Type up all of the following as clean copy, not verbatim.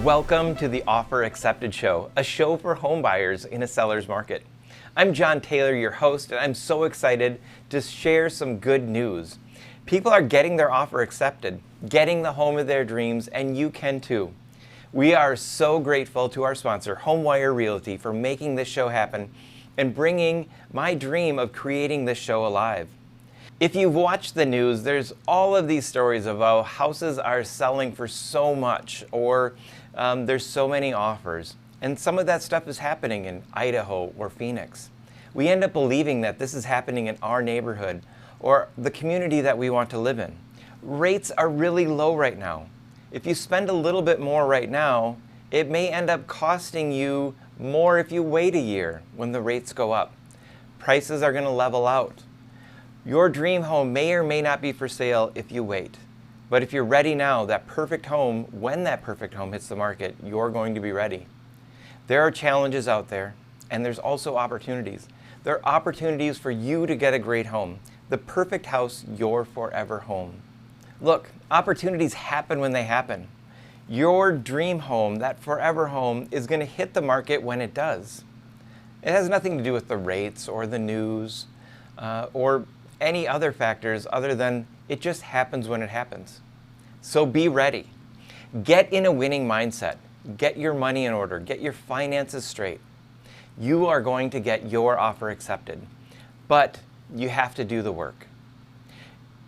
Welcome to the Offer Accepted Show, a show for home buyers in a seller's market. I'm John Taylor, your host, and I'm so excited to share some good news. People are getting their offer accepted, getting the home of their dreams, and you can too. We are so grateful to our sponsor, HomeWire Realty, for making this show happen and bringing my dream of creating this show alive. If you've watched the news, there's all of these stories of how houses are selling for so much, or there's so many offers. And some of that stuff is happening in Idaho or Phoenix. We end up believing that this is happening in our neighborhood or the community that we want to live in. Rates are really low right now. If you spend a little bit more right now, it may end up costing you more if you wait a year when the rates go up. Prices are going to level out. Your dream home may or may not be for sale if you wait. But if you're ready now, that perfect home, when that perfect home hits the market, you're going to be ready. There are challenges out there, and there's also opportunities. There are opportunities for you to get a great home, the perfect house, your forever home. Look, opportunities happen when they happen. Your dream home, that forever home, is going to hit the market when it does. It has nothing to do with the rates or the news or any other factors other than it just happens when it happens. So be ready. Get in a winning mindset. Get your money in order. Get your finances straight. You are going to get your offer accepted, but you have to do the work.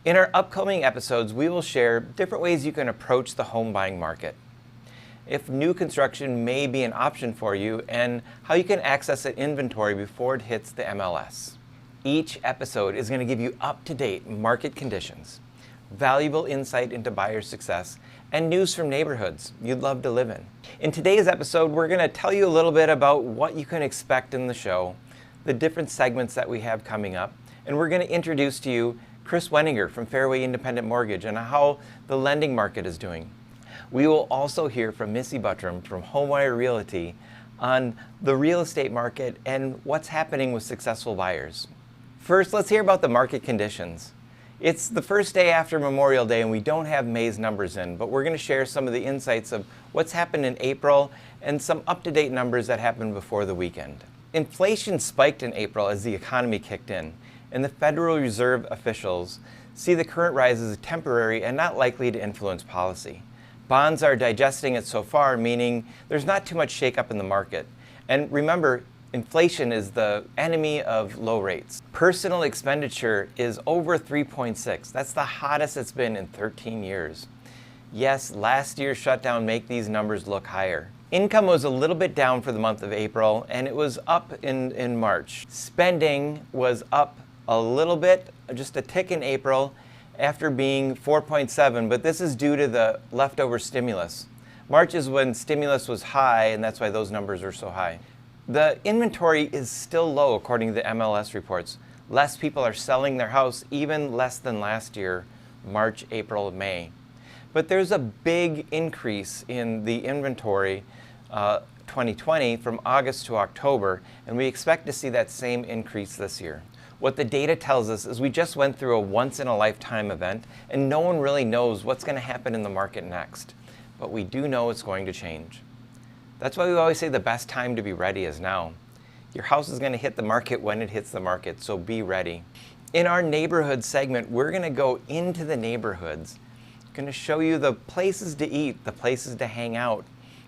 In our upcoming episodes, we will share different ways you can approach the home buying market, if new construction may be an option for you, and how you can access an inventory before it hits the MLS. Each episode is going to give you up-to-date market conditions, valuable insight into buyer success, and news from neighborhoods you'd love to live in. In today's episode, we're going to tell you a little bit about what you can expect in the show, the different segments that we have coming up, and we're going to introduce to you Chris Wenninger from Fairway Independent Mortgage and how the lending market is doing. We will also hear from Missy Buttram from HomeWire Realty on the real estate market and what's happening with successful buyers. First, let's hear about the market conditions. It's the first day after Memorial Day and we don't have May's numbers in, but we're going to share some of the insights of what's happened in April and some up-to-date numbers that happened before the weekend. Inflation spiked in April as the economy kicked in, and the Federal Reserve officials see the current rise as temporary and not likely to influence policy. Bonds are digesting it so far, meaning there's not too much shakeup in the market. And remember, inflation is the enemy of low rates. Personal expenditure is over 3.6. That's the hottest it's been in 13 years. Yes, last year's shutdown make these numbers look higher. Income was a little bit down for the month of April, and it was up in March. Spending was up a little bit, just a tick in April, after being 4.7, but this is due to the leftover stimulus. March is when stimulus was high, and that's why those numbers are so high. The inventory is still low according to the MLS reports. Less people are selling their house, even less than last year, March, April, May. But there's a big increase in the inventory 2020 from August to October, and we expect to see that same increase this year. What the data tells us is we just went through a once-in-a-lifetime event, and no one really knows what's going to happen in the market next. But we do know it's going to change. That's why we always say the best time to be ready is now. Your house is going to hit the market when it hits the market, so be ready. In our neighborhood segment, we're going to go into the neighborhoods. We're going to show you the places to eat, the places to hang out,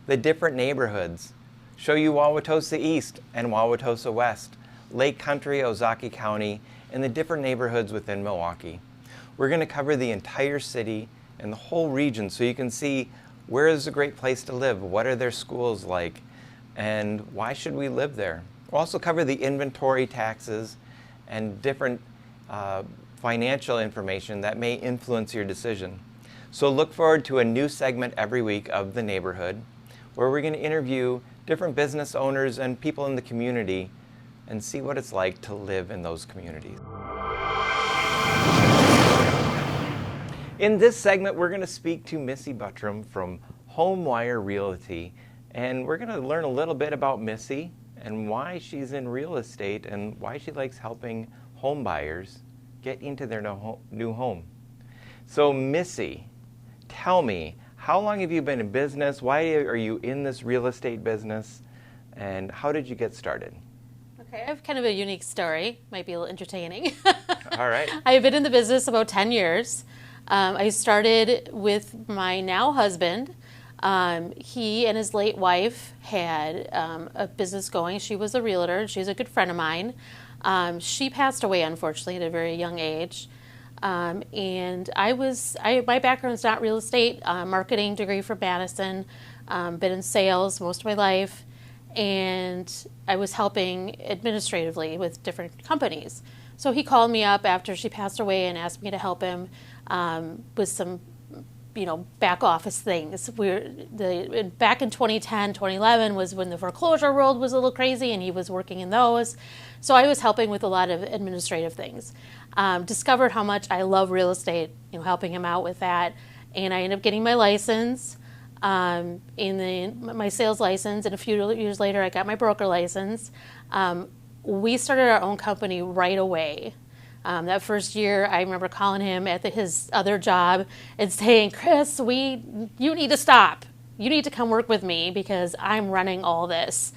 the different neighborhoods. Show you Wauwatosa East and Wauwatosa West, Lake Country, Ozaukee County, and the different neighborhoods within Milwaukee. We're going to cover the entire city and the whole region so you can see where is a great place to live, what are their schools like, and why should we live there. We'll also cover the inventory taxes and different financial information that may influence your decision. So look forward to a new segment every week of The Neighborhood, where we're going to interview different business owners and people in the community and see what it's like to live in those communities. In this segment, we're going to speak to Missy Buttram from HomeWire Realty, and we're going to learn a little bit about Missy and why she's in real estate and why she likes helping home buyers get into their new home. So Missy, tell me, How long have you been in business? Why are you in this real estate business? And how did you get started? Okay, I have kind of a unique story. Might be a little entertaining. All right. I've been in the business about 10 years. I started with my now husband. He and his late wife had a business going. She was a realtor. She's a good friend of mine. She passed away, unfortunately, at a very young age. And my background's not real estate, marketing degree from Madison, been in sales most of my life, and I was helping administratively with different companies. So he called me up after she passed away and asked me to help him with some, back office things. Back in 2010, 2011 was when the foreclosure world was a little crazy, and he was working in those. So I was helping with a lot of administrative things. Discovered how much I love real estate, helping him out with that, and I ended up getting my license, my sales license, and a few years later I got my broker license. We started our own company right away. That first year, I remember calling him at his other job and saying, "Chris, you need to stop. You need to come work with me because I'm running all this."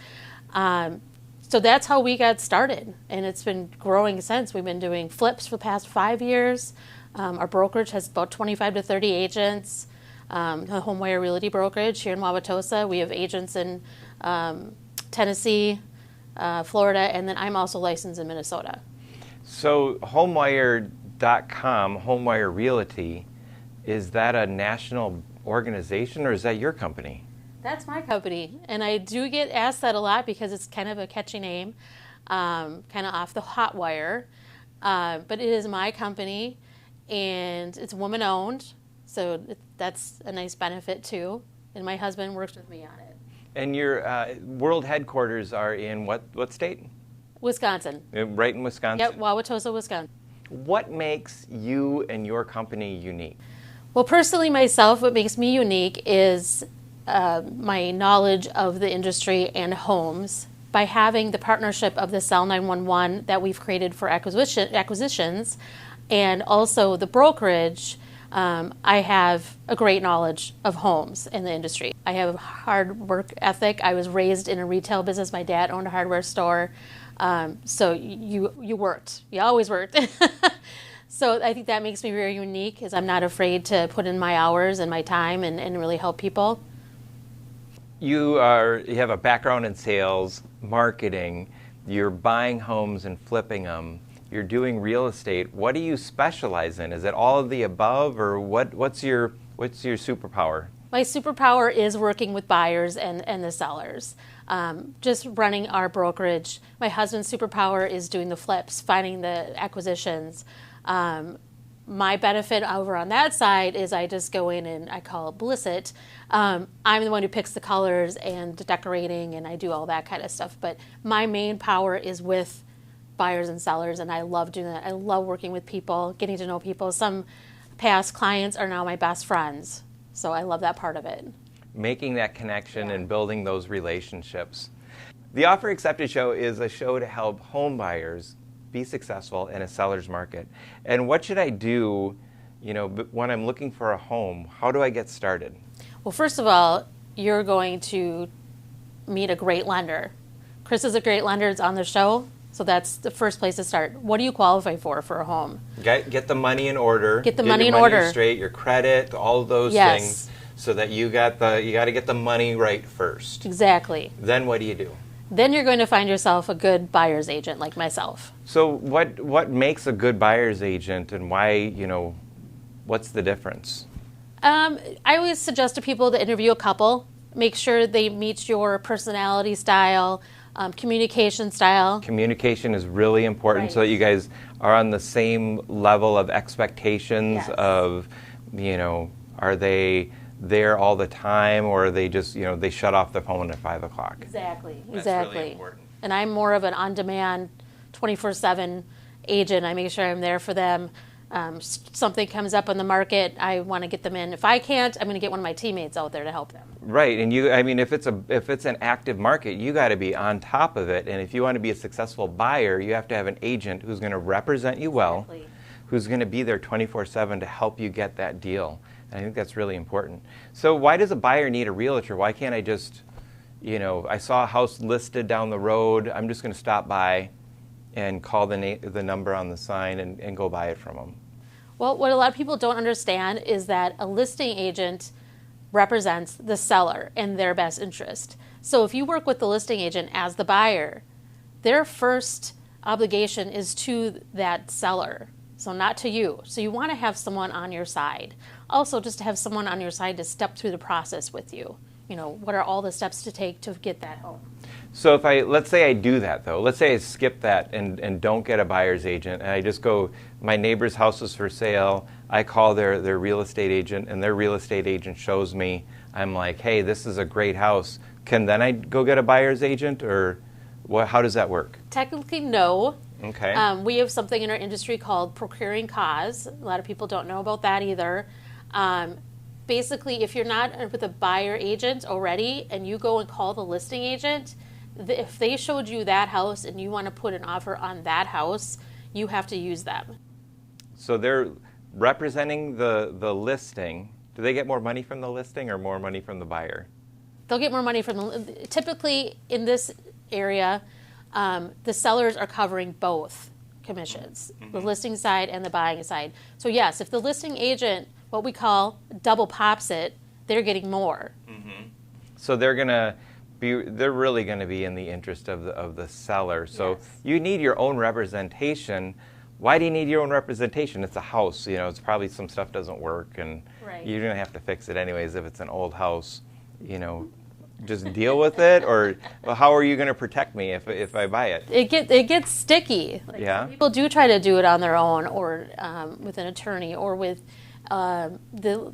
So that's how we got started, and it's been growing since. We've been doing flips for the past 5 years. Our brokerage has about 25 to 30 agents. The Homebuyer Realty brokerage here in Wauwatosa. We have agents in Tennessee, Florida, and then I'm also licensed in Minnesota. So homewire.com, Homewire Realty, is that a national organization or is that your company? That's my company, and I do get asked that a lot because it's kind of a catchy name, kind of off the hot wire, but it is my company, and it's woman-owned, so that's a nice benefit too, and my husband works with me on it. And your world headquarters are in what state? Wisconsin. Right in Wisconsin? Yep, Wauwatosa, Wisconsin. What makes you and your company unique? Well, personally myself, what makes me unique is my knowledge of the industry and homes by having the partnership of the Cell 911 that we've created for acquisitions, and also the brokerage. I have a great knowledge of homes in the industry. I have a hard work ethic. I was raised in a retail business. My dad owned a hardware store. So you worked. You always worked. So I think that makes me very unique, is I'm not afraid to put in my hours and my time and really help people. You have a background in sales, marketing, you're buying homes and flipping them, you're doing real estate. What do you specialize in? Is it all of the above, or what's your superpower? My superpower is working with buyers and the sellers, just running our brokerage. My husband's superpower is doing the flips, finding the acquisitions. My benefit over on that side is I just go in and I call it Blissit. I'm the one who picks the colors and the decorating, and I do all that kind of stuff. But my main power is with buyers and sellers, and I love doing that. I love working with people, getting to know people. Some past clients are now my best friends, so I love that part of it. Making that connection and building those relationships. The Offer Accepted Show is a show to help home buyers be successful in a seller's market. And what should I do, when I'm looking for a home? How do I get started? Well, first of all, you're going to meet a great lender. Chris is a great lender. It's on the show. So that's the first place to start. What do you qualify for a home? Get the money in order. Get the money in order. Straight, your credit, all of those things, so that you got to get the money right first. Exactly. Then what do you do? Then you're going to find yourself a good buyer's agent like myself. So what makes a good buyer's agent, and why, what's the difference? I always suggest to people to interview a couple. Make sure they meet your personality style, communication style. Communication is really important, so that you guys are on the same level of expectations of, are they there all the time, or are they just, they shut off the phone at 5 o'clock? Exactly. That's really important. And I'm more of an on-demand, 24/7 agent. I make sure I'm there for them. Something comes up on the market, I want to get them in. If I can't, I'm going to get one of my teammates out there to help them. Right, and if it's an active market, you got to be on top of it. And if you want to be a successful buyer, you have to have an agent who's going to represent you well, who's going to be there 24/7 to help you get that deal. And I think that's really important. So why does a buyer need a realtor? Why can't I just, I saw a house listed down the road, I'm just going to stop by and call the number on the sign and go buy it from them? Well, what a lot of people don't understand is that a listing agent represents the seller in their best interest. So if you work with the listing agent as the buyer, their first obligation is to that seller, so not to you. So you want to have someone on your side. Also, just to have someone on your side to step through the process with you. What are all the steps to take to get that home? So let's say I do that though. Let's say I skip that and don't get a buyer's agent, and I just go, my neighbor's house is for sale. I call their real estate agent, and their real estate agent shows me. I'm like, hey, this is a great house. Can then I go get a buyer's agent, or how does that work? Technically, no. Okay. We have something in our industry called procuring cause. A lot of people don't know about that either. Basically, if you're not with a buyer agent already and you go and call the listing agent, if they showed you that house and you want to put an offer on that house, you have to use them. So they're representing the listing. Do they get more money from the listing or more money from the buyer? They'll get more money from typically in this area, the sellers are covering both commissions, the listing side and the buying side. So yes, if the listing agent, what we call double pops it, they're getting more. So they're really going to be in the interest of the seller. So Yes. You need your own representation. Why do you need your own representation? It's a house. It's probably some stuff doesn't work, and Right. you're going to have to fix it anyways if it's an old house. Just deal with it, or how are you going to protect me if I buy it? It gets sticky. Yeah. People do try to do it on their own, or with an attorney, or with the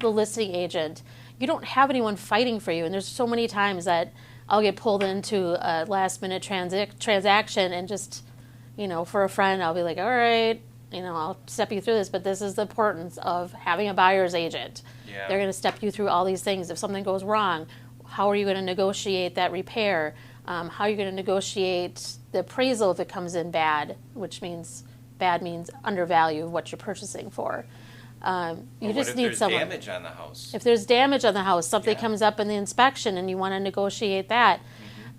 listing agent. You don't have anyone fighting for you, and there's so many times that I'll get pulled into a last-minute transaction, and just, for a friend, I'll be like, all right, I'll step you through this, but this is the importance of having a buyer's agent. Yeah. They're going to step you through all these things. If something goes wrong, how are you going to negotiate that repair? How are you going to negotiate the appraisal if it comes in bad, which means bad means undervalue of what you're purchasing for. You just need someone. Damage on the house? If there's damage on the house, something Yeah. comes up in the inspection and you want to negotiate that.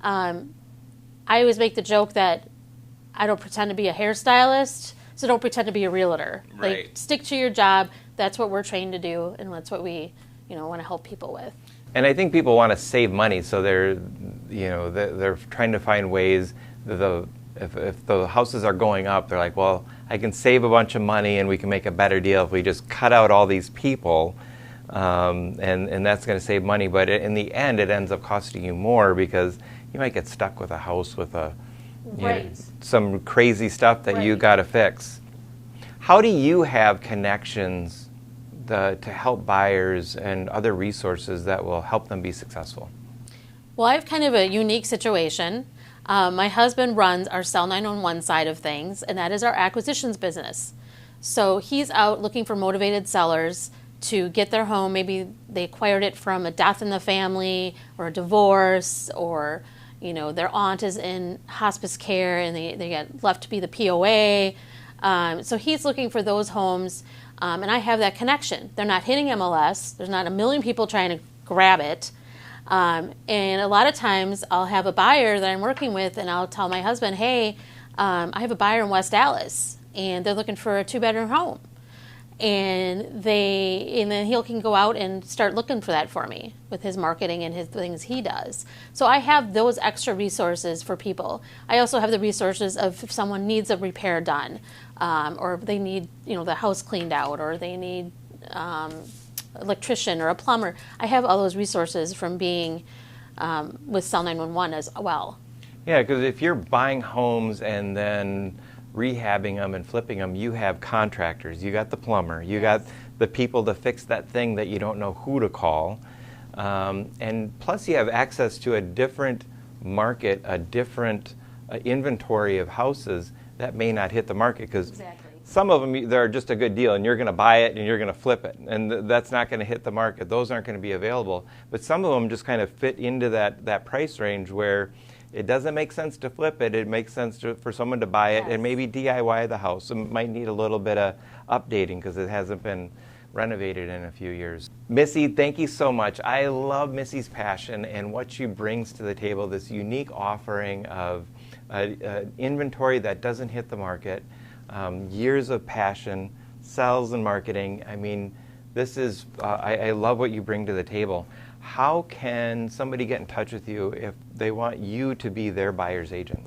I always make the joke that I don't pretend to be a hairstylist, so don't pretend to be a realtor. Right. Like, stick to your job. That's what we're trained to do, and that's what we, want to help people with. And I think people want to save money, so they're trying to find ways that if the houses are going up, they're like, well, I can save a bunch of money and we can make a better deal if we just cut out all these people, and that's going to save money. But in the end, it ends up costing you more because you might get stuck with a house with Right. some crazy stuff that you Right. got to fix. How do you have connections to help buyers and other resources that will help them be successful? Well, I have kind of a unique situation. My husband runs our Cell 911 side of things, and that is our acquisitions business. So he's out looking for motivated sellers to get their home. Maybe they acquired it from a death in the family or a divorce, or their aunt is in hospice care and they get left to be the POA. So he's looking for those homes, and I have that connection. They're not hitting MLS. There's not a million people trying to grab it. And a lot of times I'll have a buyer that I'm working with, and I'll tell my husband, hey, I have a buyer in West Dallas, and they're looking for a 2-bedroom home. And then he can go out and start looking for that for me with his marketing and his things he does. So I have those extra resources for people. I also have the resources of if someone needs a repair done, or they need the house cleaned out, or they need electrician or a plumber. I have all those resources from being with Cell 911 as well. Yeah, because if you're buying homes and then rehabbing them and flipping them, you have contractors, you got the plumber, you got the people to fix that thing that you don't know who to call. And plus you have access to a different market, a different inventory of houses that may not hit the market, because Exactly. some of them, they're just a good deal and you're going to buy it and you're going to flip it, and that's not going to hit the market. Those aren't going to be available. But some of them just kind of fit into that price range where it doesn't make sense to flip it. It makes sense for someone to buy it and maybe DIY the house. It might need a little bit of updating because it hasn't been renovated in a few years. Missy, thank you so much. I love Missy's passion and what she brings to the table, this unique offering of inventory that doesn't hit the market, years of passion, sales and marketing. I mean, this is, I love what you bring to the table. How can somebody get in touch with you if they want you to be their buyer's agent?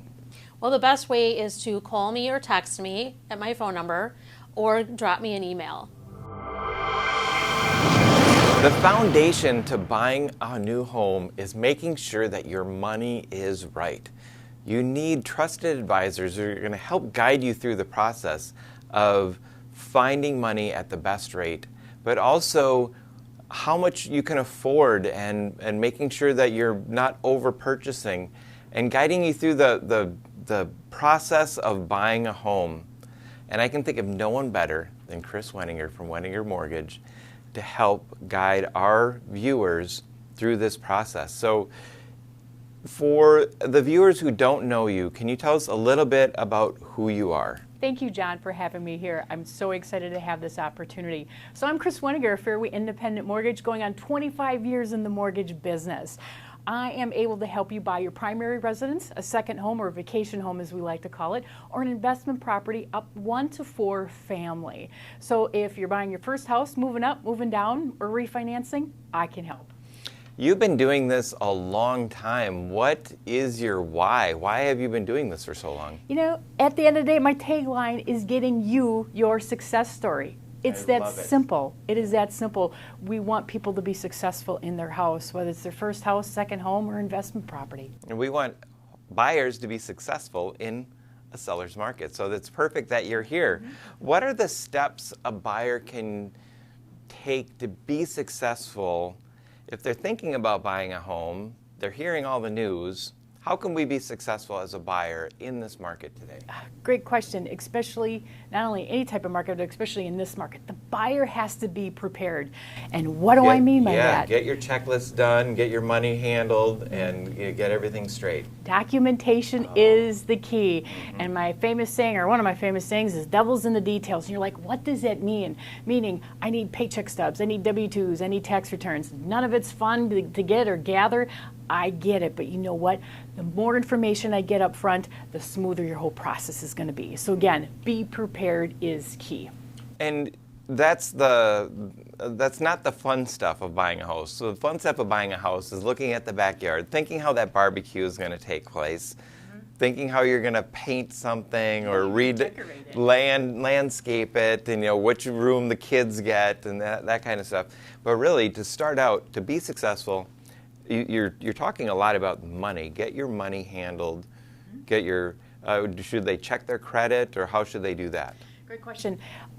Well, the best way is to call me or text me at my phone number or drop me an email. The foundation to buying a new home is making sure that your money is right. You need trusted advisors who are going to help guide you through the process of finding money at the best rate, but also how much you can afford and making sure that you're not over purchasing and guiding you through the process of buying a home. And I can think of no one better than Chris Wenninger from Wenninger Mortgage to help guide our viewers through this process. So for the viewers who don't know you, can you tell us a little bit about who you are? Thank you, John, for having me here. I'm so excited to have this opportunity. So I'm Chris Wenninger, a Fairway Independent Mortgage, going on 25 years in the mortgage business. I am able to help you buy your primary residence, a second home or a vacation home as we like to call it, or an investment property up 1 to 4 family. So if you're buying your first house, moving up, moving down, or refinancing, I can help. You've been doing this a long time. What is your why? Why have you been doing this for so long? You know, at the end of the day, my tagline is getting you your success story. It's that simple. It is that simple. We want people to be successful in their house, whether it's their first house, second home, or investment property. And we want buyers to be successful in a seller's market. So it's perfect that you're here. Mm-hmm. What are the steps a buyer can take to be successful if they're thinking about buying a home, they're hearing all the news? How can we be successful as a buyer in this market today? Great question, especially not only any type of market, but especially in this market. The buyer has to be prepared. And what do I mean by that? Get your checklist done, get your money handled, and get everything straight. Documentation is the key. Mm-hmm. And my famous saying, or one of my famous sayings, is devil's in the details. And you're like, what does that mean? Meaning, I need paycheck stubs, I need W-2s, I need tax returns. None of it's fun to get or gather. I get it, but you know what? The more information I get up front, the smoother your whole process is going to be. So again, be prepared is key. And that's not the fun stuff of buying a house. So the fun stuff of buying a house is looking at the backyard, thinking how that barbecue is going to take place, thinking how you're going to paint something or landscape it, and which room the kids get and that kind of stuff. But really, to start out, to be successful, you're talking a lot about money. Get your money handled. Get your should they check their credit, or how should they do that? Great question.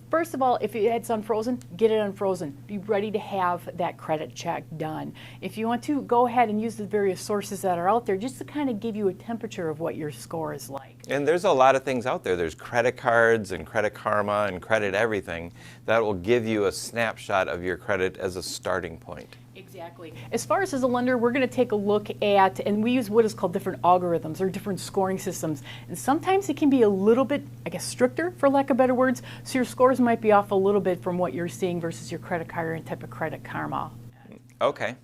First of all, if it's unfrozen, get it unfrozen. Be ready to have that credit check done. If you want to, go ahead and use the various sources that are out there just to kind of give you a temperature of what your score is like. And there's a lot of things out there. There's credit cards and Credit Karma and Credit Everything that will give you a snapshot of your credit as a starting point. Exactly. As far as a lender, we're going to take a look at, and we use what is called different algorithms or different scoring systems. And sometimes it can be a little bit, I guess, stricter, for lack of better words. So your scores might be off a little bit from what you're seeing versus your credit card and type of Credit Karma. Okay.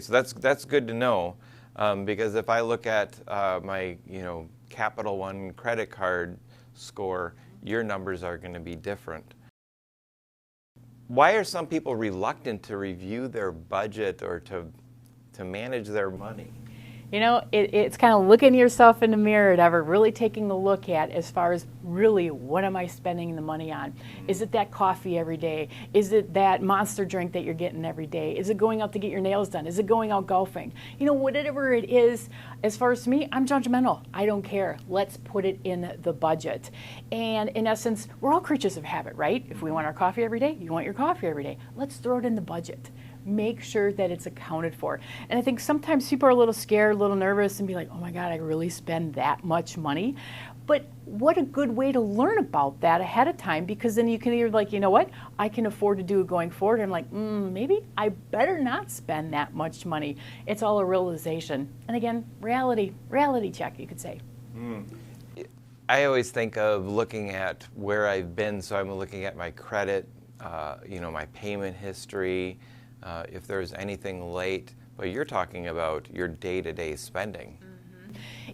So that's good to know, because if I look at my Capital One credit card score, your numbers are going to be different. Why are some people reluctant to review their budget or to manage their money? You know, it's kind of looking yourself in the mirror, ever really taking a look at as far as really what am I spending the money on? Is it that coffee every day? Is it that monster drink that you're getting every day? Is it going out to get your nails done? Is it going out golfing? You know, whatever it is, as far as me, I'm judgmental. I don't care. Let's put it in the budget. And in essence, we're all creatures of habit, right? If we want our coffee every day, you want your coffee every day. Let's throw it in the budget. Make sure that it's accounted for. And I think sometimes people are a little scared, a little nervous, and be like, oh my God, I really spend that much money. But what a good way to learn about that ahead of time, because then you can either like, you know what, I can afford to do it going forward. And I'm like, maybe I better not spend that much money. It's all a realization. And again, reality check, you could say. I always think of looking at where I've been, so I'm looking at my credit, my payment history, if there's anything late. But you're talking about your day-to-day spending.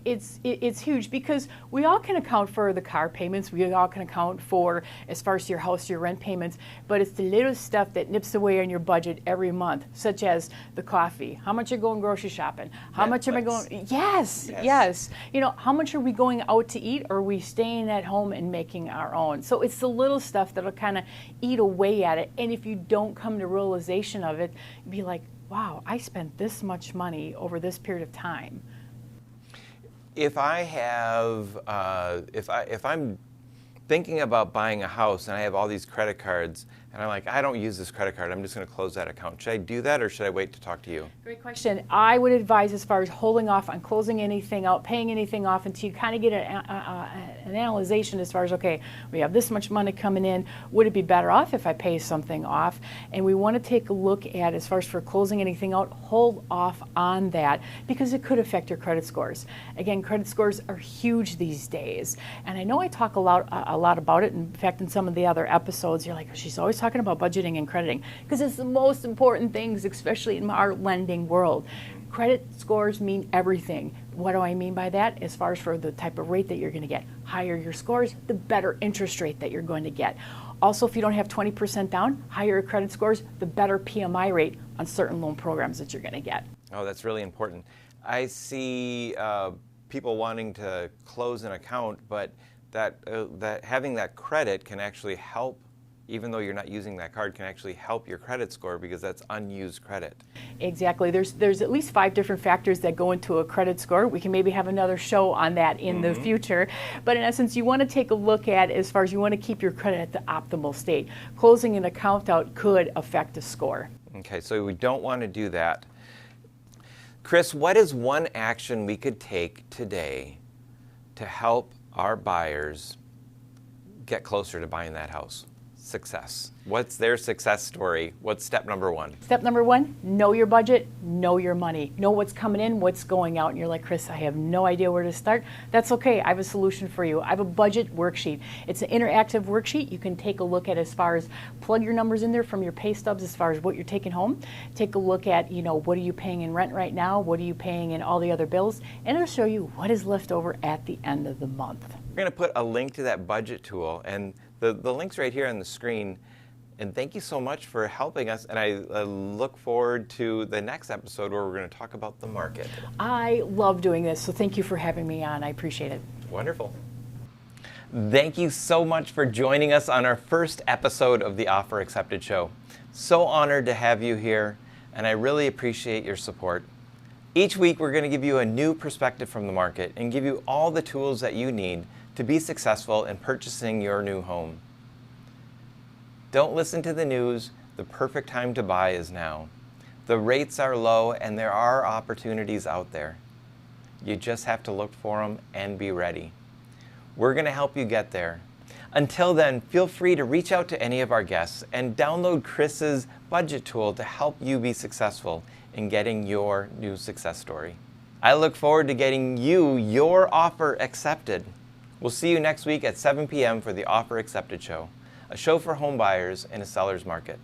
It's huge, because we all can account for the car payments, we all can account for, as far as your house, your rent payments, but it's the little stuff that nips away on your budget every month, such as the coffee, how much you're going grocery shopping, how much am I going, yes. How much are we going out to eat, or are we staying at home and making our own? So it's the little stuff that'll kind of eat away at it, and if you don't come to realization of it, be like, wow, I spent this much money over this period of time. If I have, if I'm thinking about buying a house and I have all these credit cards and I'm like, I don't use this credit card, I'm just going to close that account. Should I do that, or should I wait to talk to you? Great question. I would advise, as far as holding off on closing anything out, paying anything off, until you kind of get an analyzation as far as, okay, we have this much money coming in. Would it be better off if I pay something off? And we want to take a look at, as far as for closing anything out, hold off on that, because it could affect your credit scores. Again, credit scores are huge these days. And I know I talk a lot about it. In fact, in some of the other episodes, you're like, she's always talking about budgeting and crediting, because it's the most important things, especially in our lending world. Credit scores mean everything. What do I mean by that? As far as for the type of rate that you're going to get. Higher your scores, the better interest rate that you're going to get. Also, if you don't have 20% down, higher your credit scores, the better PMI rate on certain loan programs that you're going to get. Oh, that's really important. I see people wanting to close an account, but that having that credit can actually help, even though you're not using that card, can actually help your credit score, because that's unused credit. Exactly. There's at least 5 different factors that go into a credit score. We can maybe have another show on that in the future. But in essence, you want to take a look at, as far as you want to keep your credit at the optimal state. Closing an account out could affect a score. Okay, so we don't want to do that. Chris, what is one action we could take today to help our buyers get closer to buying that house? Success. What's their success story? What's step number 1? Step number 1, know your budget, know your money. Know what's coming in, what's going out. And you're like, Chris, I have no idea where to start. That's okay. I have a solution for you. I have a budget worksheet. It's an interactive worksheet you can take a look at, as far as plug your numbers in there from your pay stubs, as far as what you're taking home. Take a look at, what are you paying in rent right now? What are you paying in all the other bills? And it'll show you what is left over at the end of the month. We're going to put a link to that budget tool, and the link's right here on the screen. And thank you so much for helping us. And I look forward to the next episode, where we're going to talk about the market. I love doing this, so thank you for having me on. I appreciate it. Wonderful. Thank you so much for joining us on our first episode of the Offer Accepted Show. So honored to have you here, and I really appreciate your support. Each week, we're going to give you a new perspective from the market and give you all the tools that you need to be successful in purchasing your new home. Don't listen to the news. The perfect time to buy is now. The rates are low, and there are opportunities out there. You just have to look for them and be ready. We're going to help you get there. Until then, feel free to reach out to any of our guests and download Chris's budget tool to help you be successful in getting your new success story. I look forward to getting you your offer accepted. We'll see you next week at 7 p.m. for the Offer Accepted Show, a show for home buyers in a seller's market.